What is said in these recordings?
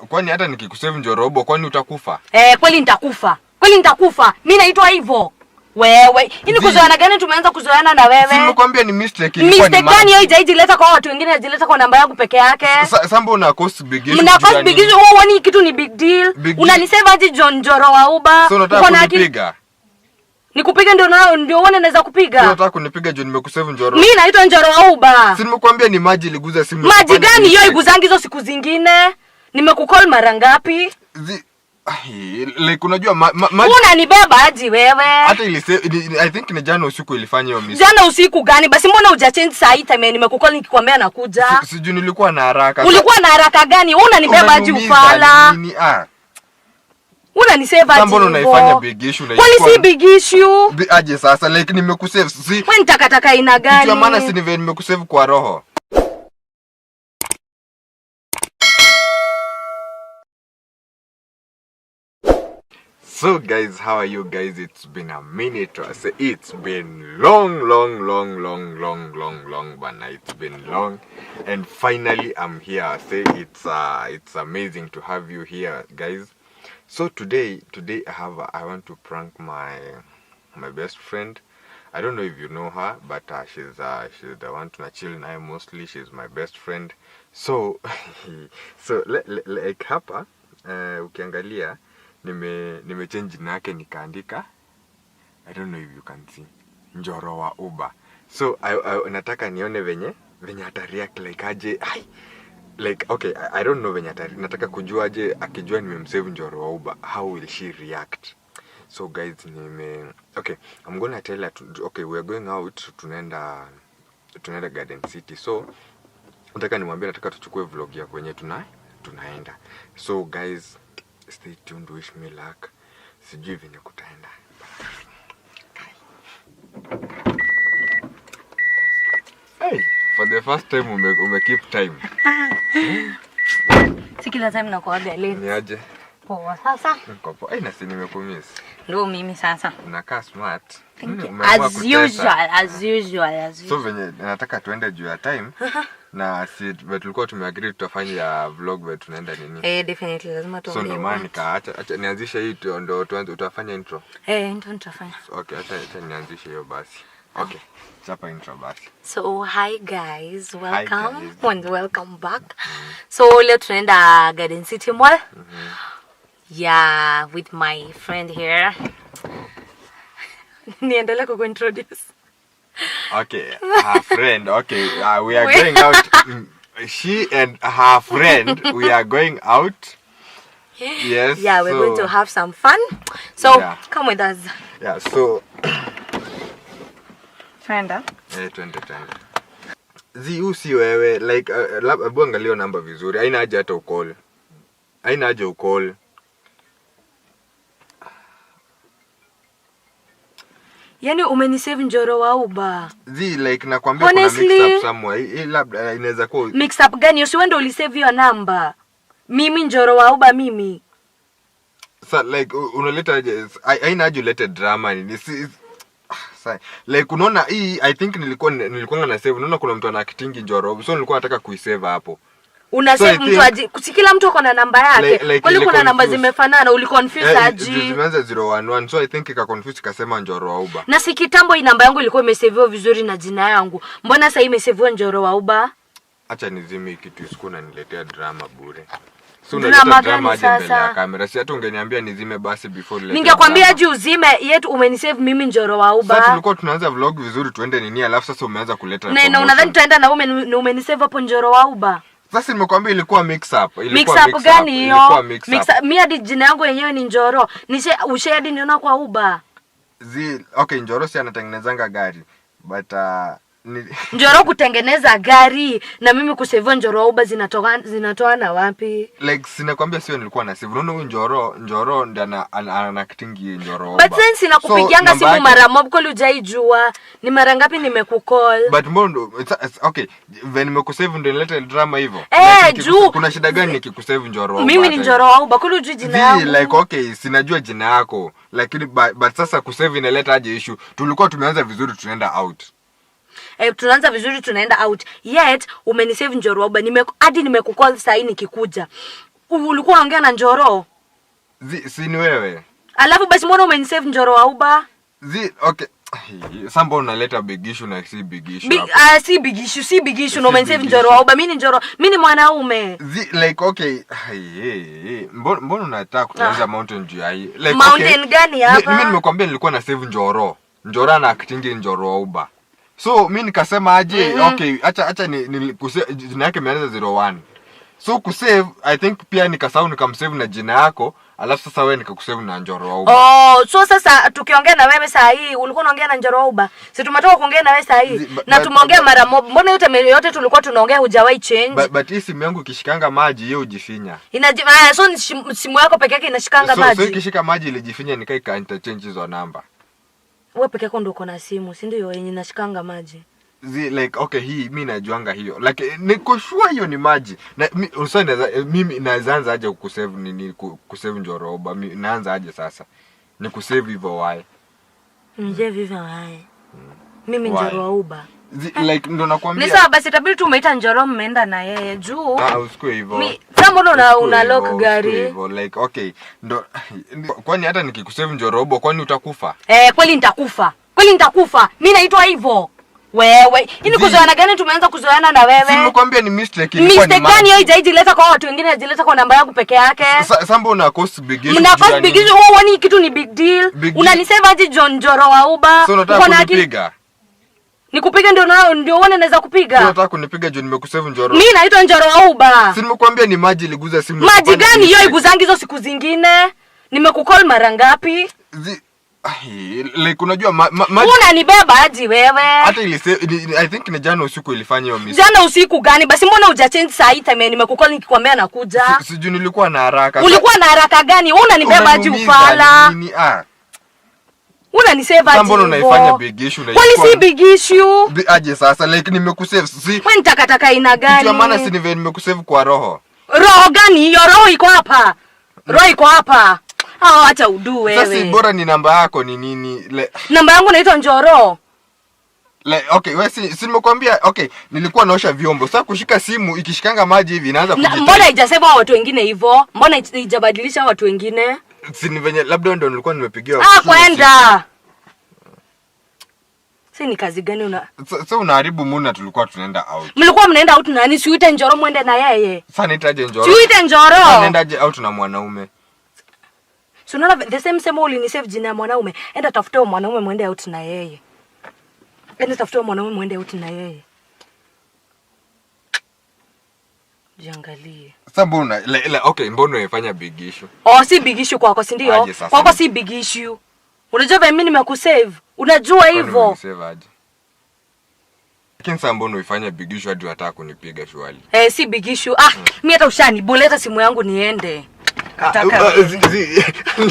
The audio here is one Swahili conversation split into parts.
Kwani hata nikikusave Njoro wa Uba kwani utakufa? Kweli nitakufa. Kweli nitakufa. Mimi naitwa hivyo. Wewe, ini kuzoeana gani tumeanza kuzoeana na wewe? Simekwambia ni mistake ilikuwa ni mistake gani hiyo haijileta kwa watu wengine, haijileta kwa namba yangu peke yake. Sambo una cost big issue. Mna cost big issue, wewe wani kitu ni big deal. Unanisema aje Njoro wa Uba? So unataka kunipiga? Nikupiga ndio uone naweza kupiga. So unataka kunipiga John nimekusave Njoro. Mimi naitwa Njoro wa Uba. Si nimekwambia ni maji iliguza simu. Maji gani hiyo iguzangi hizo siku zingine? Nimekucall mara ngapi? Like unajua unanibeba aje wewe? Hata I think ni jana usiku ilifanya hiyo mistake. Jana usiku gani? Basi mbona hujachange saa hii time nimekucall nikikwambia nakuja? Sijui nilikuwa na haraka. Ulikuwa na haraka gani? Unanibeba aje ufala? Unanisave aje? Mbona unaifanya big issue na kwani si big issue? Aje sasa like nimekusave. Si wewe nitakataka ina gani? Kwa maana si nimekusave kwa roho. So guys, how are you guys? It's been a minute. I say it's been long, but it's been long, and finally I'm here. I say it's amazing to have you here, guys. So today I want to prank my best friend. I don't know if you know her, but she's the one to chill now. Mostly she's my best friend. So like hapa ukiangalia nime change jina yake nikaandika, I don't know if you can see, Njoro wa Uba. So I nataka nione venye atareact like aje. Like okay, I don't know venye nataka kujua aje akijua nimemsave Njoro wa Uba, how will she react? So guys, okay, I'm gonna tell her okay, we are going out, tunaenda Garden City. So nataka nimwambie nataka tuchukue vlog ya kwenye tunaenda. So guys, stay tuned, wish me luck. Sijui venye kutaenda. Hey, for the first time ume keep time. Si kila time nakuaga late. Ni aje? Poa sasa. Niko poa. Na si nimekumiss. Ndio mimi sasa. Unakaa smart. As usual. So venye nataka tuende juu ya time. Na si tulikuwa tumeagree tutafanya vlog wetu tunaenda nini? Definitely lazima tuone. So ndio maana nikaacha nianzishe hii ndio utafanya intro. Ndio nitafanya. Okay, acha nianzishe hiyo basi. Okay. Chapa intro basi. So hi guys, welcome and welcome back. So leo tunaenda Garden City Mall. Yeah, with my friend here. Niendelea kuintroduce. Okay, her friend. Okay, we are going out. She and her friend, we are going out. Yes. Yeah, we're going to have some fun. So come with us. Yeah. So. Friend. Twende. Usi wewe like abu angalia namba vizuri. Haina haja hata ukole. Haina haja ukole. Yani umenisave Njoro wa Uba. Like nakwambia kuna mix up somewhere. Labda inaweza kuwa mix up gani? Usiwende ulisave your number. Mimi Njoro wa Uba mimi. So like unaleta haina haja ulete drama ni like unaona hii I think nilikuwa na save. Unaona kuna mtu anakitingi Njoro. So nilikuwa nataka kuisave hapo. Una save mtu aje? Kila mtu uko na namba yake. Kwani kuna namba zimefanana uliconfuse aje? Zimeanza 011. So I think ika confuse ikasema Njoro wa Uba. Na si kitambo hii namba yangu ilikuwa imesavewa vizuri na jina yangu. Mbona sasa imesavewa Njoro wa Uba? Acha nizime kitu isiku na niletea drama bure. So unaleta drama aje mbele ya kamera? Si hata ungeniambia nizime basi before nilete. Ningekwambia aje uzime yetu umenisave mimi Njoro wa Uba. Sasa tulikuwa tunaanza vlog vizuri tuende nini alafu sasa umeanza kuleta. Na unadhani tutaenda na umenisave hapo Njoro wa Uba? Sasa nimekwambia ilikuwa mix up. Mix up gani hiyo? Mimi hadi jina yangu yenyewe ni Njoro. Ushe hadi niona kwa Uba. Okay, Njoro si anatengenezanga gari. But Njoro kutengeneza gari na mimi kusave Njoro wa Uba zinatoa na wapi? Like sinakwambia sio nilikuwa na save. Unaona Njoro ndiye anakitingi Njoro wa Uba. But since nakupigianga simu mara mob call hujaijua. Ni mara ngapi nimekucall? But mondo okay, when nimekusave ndio nileta drama hivyo. Kuna shida gani nikikusave Njoro wa Uba? Mimi ni Njoro wa Uba, kule hujui jina yangu. Like okay, sinajua jina yako. Lakini but sasa kusave inaleta aje issue? Tulikuwa tumeanza vizuri tunaenda out. Tunaanza vizuri tunaenda out. Yet umenisave Njoro wa Uba. Hadi nimekucall saa hii nikikuja. Ulikuwa unaongea na Njoro? Si ni wewe. Alafu basi mbona umenisave Njoro wa Uber? Okay. Sambo unaleta big issue na si big issue si big issue no umenisave Njoro wa Uber. Mimi ni mwanaume. Like okay. Mbona unataka kutengeneza mountain juu ya hii? Like mountain gani hapa? Mimi nimekwambia nilikuwa na save Njoro. Njoro na acting Njoro wa Uber. So mimi nikasema aje, okay, acha ni jina yake imeanza 01. So kusave, I think pia nikasahau nikamsave na jina yako, alafu sasa wewe nikakusave na Njoro wa Uber. Oh, so sasa tukiongea na wewe saa hii, ulikuwa unaongea na Njoro wa Uber. Si tumetoka kuongea na wewe saa hii na tumeongea mara moja. Mbona yote tulikuwa tunaongea hujawahi change? But hii simu yangu ikishikanga maji hiyo hujifinya. So simu yako peke yake inashikanga maji. So ikishika maji ilijifinya nikaika interchange hizo namba. Wewe peke yako ndio uko na simu, si ndio yenye inashikanga maji? Like okay, hii mimi najuanga hiyo. Like niko sure hiyo ni maji. Na mimi naanza aje kukusave nini kusave Njoro Uber. Mimi naanza aje sasa? Ni kusave hivyo why? Nje vivyo why? Mimi Njoro Uber. Like ndo nakwambia. Ni sawa basi itabidi tumeita Njoro mmeenda na yeye juu. Usikue hivyo. Mbona una lock gari? Like okay, ndo kwani hata nikikusave Njoro Uber kwani utakufa? Kweli nitakufa. Mimi naitwa hivyo. Wewe, ini kuzoeana gani tumeanza kuzoeana na wewe? Simekwambia ni mistake ilikuwa ni mistake gani hiyo haijileta kwa watu wengine, haijileta kwa namba yangu peke yake. Sambo una cost big issue. Mna cost big issue, wani kitu ni big deal. Unanisema aje Njoro wa Uber? So unataka kunipiga? Nikupiga ndio uone naweza kupiga. Unataka kunipiga juu nimekusave Njoro. Mimi naitwa Njoro wa Uber. Si nimekwambia ni maji iliguza simu. Maji gani hiyo iguzangi hizo siku zingine? Nimekucall mara ngapi? Like unajua unanibeba aje wewe? Hata I think ni jana usiku ilifanya hiyo mistake. Jana usiku gani? Basi mbona hujachange saa hii time nimekucall nikikwambia nakuja? Sijui nilikuwa na haraka. Ulikuwa na haraka gani? Unanibeba aje ufala? Unanisave aje? Mbona unaifanya big issue na kwani si big issue? Aje sasa like nimekusave si. Wewe nitakataka ina gani? Kwa maana si nimekusave kwa roho. Roho gani? Hiyo roho iko hapa. Roho iko hapa. Acha udu wewe. Sasa bora ni namba yako ni nini? Namba yangu naitwa Njoro. Okay, wewe si nimekwambia okay, nilikuwa naosha vyombo. Sasa kushika simu ikishikanga maji hivi inaanza kujitahidi. Mbona haijasema watu wengine hivyo? Mbona haijabadilisha watu wengine? Si ni venye labda ndio nilikuwa nimepigiwa. Kwenda. Si ni kazi gani una? Sasa unaharibu muna tulikuwa tunaenda out. Mlikuwa mnaenda out na nani? Siuite Njoro muende na yeye. Sasa nitaje Njoro? Siuite Njoro. Anaendaje out na mwanaume? So unaona the same ulinisave jina ya mwanaume. Enda tafuta mwanaume muende out na yeye. Jiangalie. Sasa mbona okay, mbona unafanya big issue? Si big issue kwako, si ndio? Kwako si big issue. Unajua mimi nimekusave. Unajua hivyo. Save aje. Lakini sasa mbona unafanya big issue hadi unataka kunipiga shwali? Si big issue. Mimi hata ushanibuleta simu yangu niende.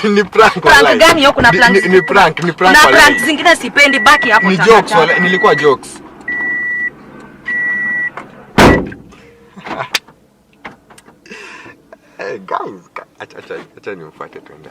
Ni prank prank gani hiyo? Kuna prank ni prank na prank zingine sipendi, baki hapo. Ni jokes wala nilikuwa jokes. Guys, acha nimfuate twende.